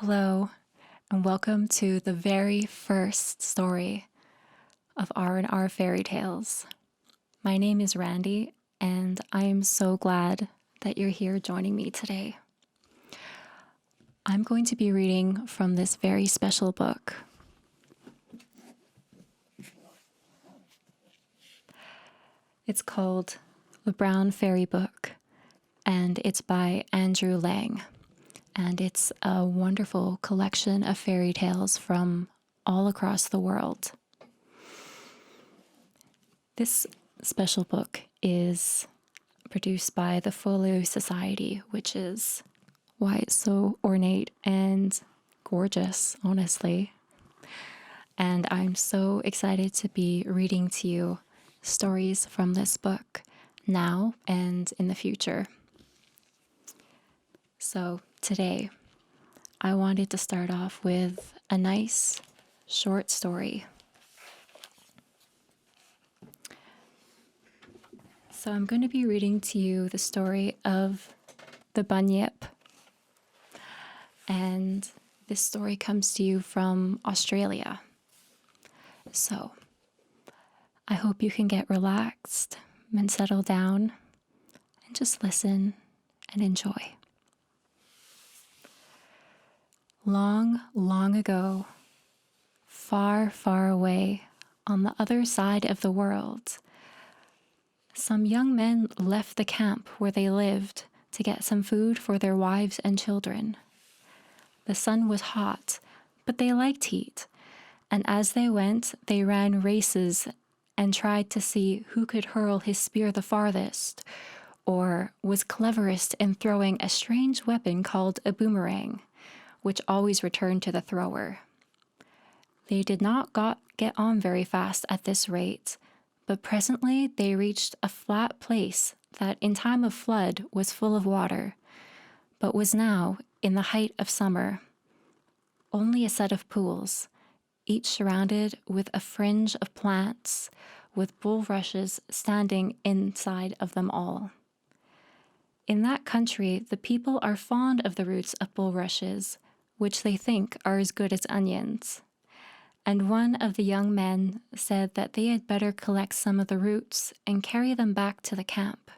Hello, and welcome to the very first story of R&R Fairy Tales. My name is Randy, and I am so glad that you're here joining me today. I'm going to be reading from this very special book. It's called The Brown Fairy Book, and it's by Andrew Lang. And it's a wonderful collection of fairy tales from all across the world. This special book is produced by the Folio Society, which is why it's so ornate and gorgeous, honestly. And I'm so excited to be reading to you stories from this book now and in the future. So today, I wanted to start off with a nice short story. So I'm going to be reading to you the story of the Bunyip. And this story comes to you from Australia. So I hope you can get relaxed and settle down and just listen and enjoy. Long, long ago, far, far away on the other side of the world, some young men left the camp where they lived to get some food for their wives and children. The sun was hot, but they liked heat, and as they went, they ran races and tried to see who could hurl his spear the farthest, or was cleverest in throwing a strange weapon called a boomerang, which always returned to the thrower. They did not get on very fast at this rate, but presently they reached a flat place that in time of flood was full of water, but was now, in the height of summer, only a set of pools, each surrounded with a fringe of plants, with bulrushes standing inside of them all. In that country, the people are fond of the roots of bulrushes, which they think are as good as onions. And one of the young men said that they had better collect some of the roots and carry them back to the camp.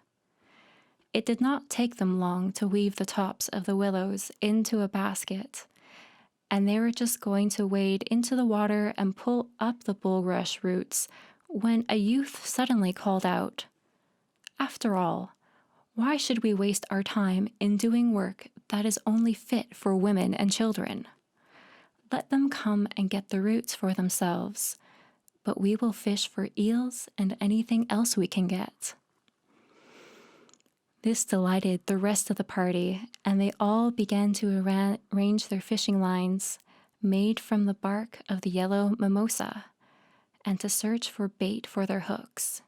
It did not take them long to weave the tops of the willows into a basket, and they were just going to wade into the water and pull up the bulrush roots when a youth suddenly called out, "After all, why should we waste our time in doing work that is only fit for women and children? Let them come and get the roots for themselves, but we will fish for eels and anything else we can get." This delighted the rest of the party, and they all began to arrange their fishing lines made from the bark of the yellow mimosa, and to search for bait for their hooks.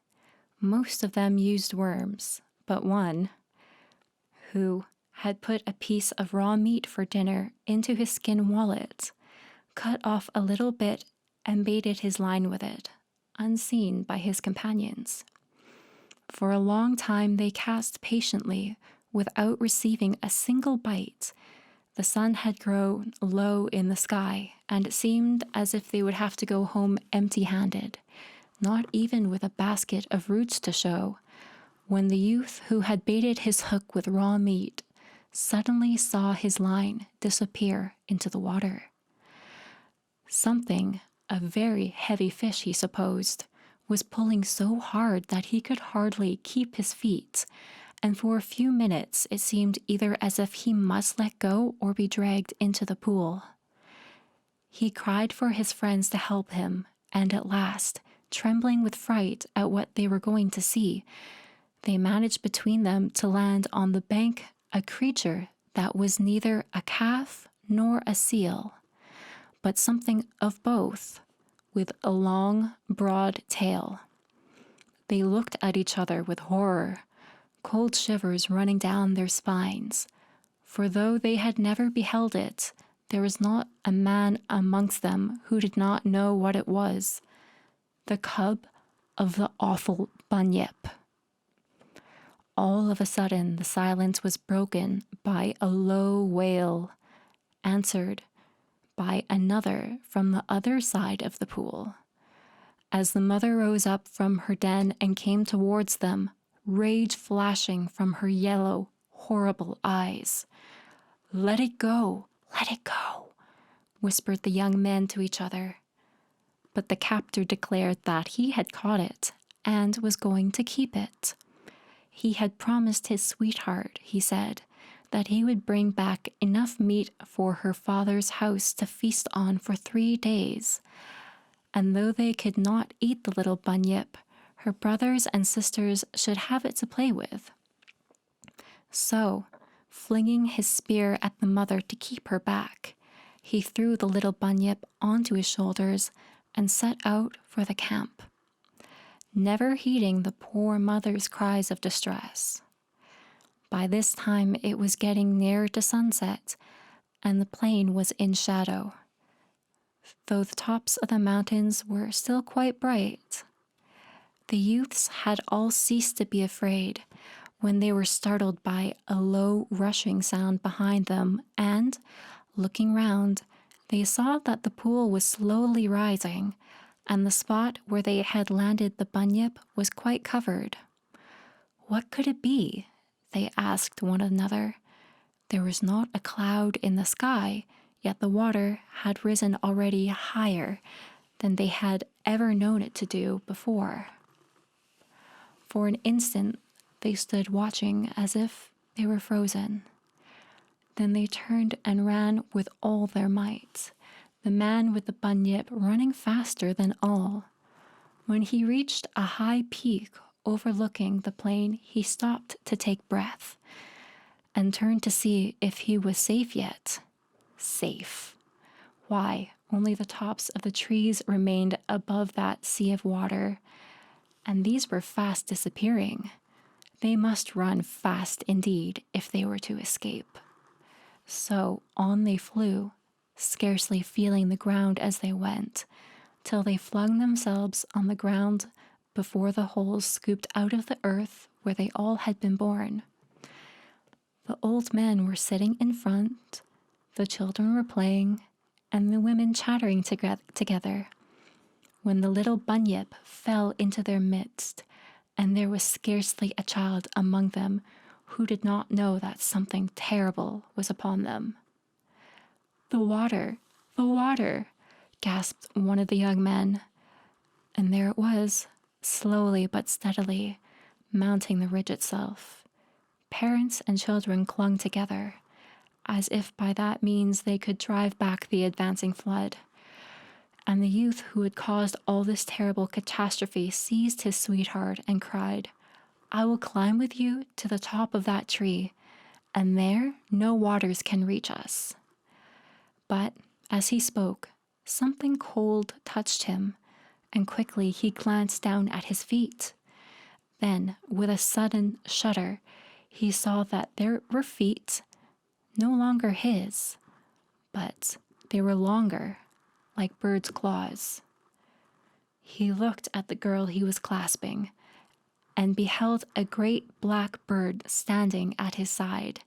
Most of them used worms, but one, who had put a piece of raw meat for dinner into his skin wallet, cut off a little bit and baited his line with it, unseen by his companions. For a long time they cast patiently without receiving a single bite. The sun had grown low in the sky, and it seemed as if they would have to go home empty-handed, not even with a basket of roots to show, when the youth who had baited his hook with raw meat suddenly saw his line disappear into the water. Something, a very heavy fish he supposed, was pulling so hard that he could hardly keep his feet, and for a few minutes it seemed either as if he must let go or be dragged into the pool. He cried for his friends to help him, and at last, trembling with fright at what they were going to see, they managed between them to land on the bank a creature that was neither a calf nor a seal, but something of both, with a long, broad tail. They looked at each other with horror, cold shivers running down their spines, for though they had never beheld it, there was not a man amongst them who did not know what it was, the cub of the awful Bunyip. All of a sudden, the silence was broken by a low wail, answered by another from the other side of the pool. As the mother rose up from her den and came towards them, rage flashing from her yellow, horrible eyes. "Let it go, let it go," whispered the young men to each other. But the captor declared that he had caught it and was going to keep it. He had promised his sweetheart, he said, that he would bring back enough meat for her father's house to feast on for 3 days. And though they could not eat the little Bunyip, her brothers and sisters should have it to play with. So, flinging his spear at the mother to keep her back, he threw the little Bunyip onto his shoulders and set out for the camp, never heeding the poor mother's cries of distress. By this time it was getting near to sunset, and the plain was in shadow, though the tops of the mountains were still quite bright. The youths had all ceased to be afraid when they were startled by a low rushing sound behind them, and, looking round, they saw that the pool was slowly rising, and the spot where they had landed the Bunyip was quite covered. What could it be? They asked one another. There was not a cloud in the sky, yet the water had risen already higher than they had ever known it to do before. For an instant, they stood watching as if they were frozen. Then they turned and ran with all their might, the man with the Bunyip running faster than all. When he reached a high peak overlooking the plain, he stopped to take breath and turned to see if he was safe yet. Safe. Why, only the tops of the trees remained above that sea of water, and these were fast disappearing. They must run fast indeed if they were to escape. So on they flew, scarcely feeling the ground as they went, till they flung themselves on the ground before the holes scooped out of the earth where they all had been born. The old men were sitting in front, the children were playing, and the women chattering together, when the little Bunyip fell into their midst, and there was scarcely a child among them who did not know that something terrible was upon them. "The water, the water," gasped one of the young men, and there it was, slowly but steadily, mounting the ridge itself. Parents and children clung together, as if by that means they could drive back the advancing flood. And the youth who had caused all this terrible catastrophe seized his sweetheart and cried, "I will climb with you to the top of that tree, and there no waters can reach us." But as he spoke, something cold touched him, and quickly he glanced down at his feet. Then, with a sudden shudder, he saw that there were feet, no longer his, but they were longer, like birds' claws. He looked at the girl he was clasping, and beheld a great black bird standing at his side.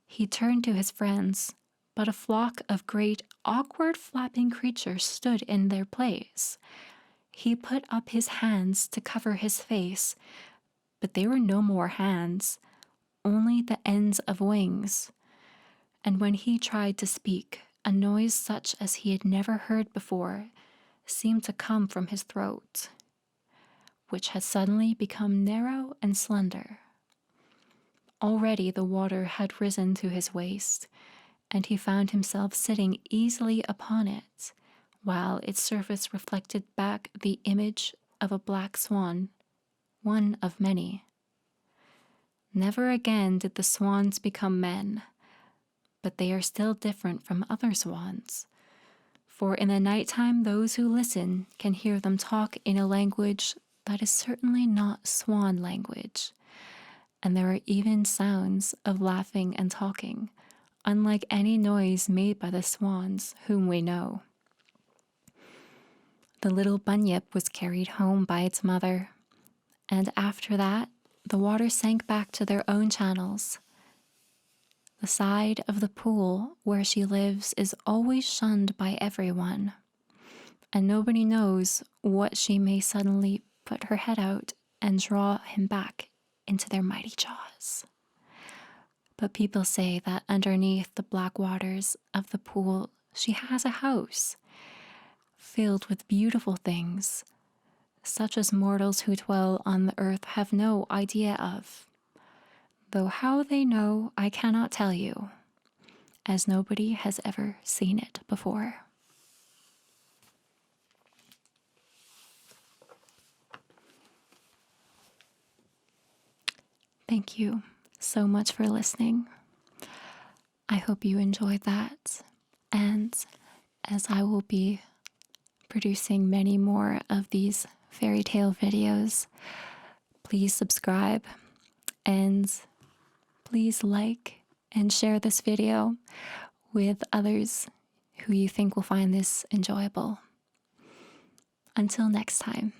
He turned to his friends, but a flock of great, awkward, flapping creatures stood in their place. He put up his hands to cover his face, but they were no more hands, only the ends of wings. And when he tried to speak, a noise such as he had never heard before seemed to come from his throat, which had suddenly become narrow and slender. Already the water had risen to his waist, and he found himself sitting easily upon it, while its surface reflected back the image of a black swan, one of many. Never again did the swans become men, but they are still different from other swans, for in the nighttime those who listen can hear them talk in a language that is certainly not swan language, and there are even sounds of laughing and talking, unlike any noise made by the swans whom we know. The little Bunyip was carried home by its mother, and after that the water sank back to their own channels, The side of the pool where she lives is always shunned by everyone, and nobody knows what she may suddenly put her head out and draw him back into their mighty jaws. But people say that underneath the black waters of the pool, she has a house filled with beautiful things, such as mortals who dwell on the earth have no idea of. Though how they know, I cannot tell you, as nobody has ever seen it before. Thank you so much for listening. I hope you enjoyed that. And as I will be producing many more of these fairy tale videos, please subscribe and please like and share this video with others who you think will find this enjoyable. Until next time.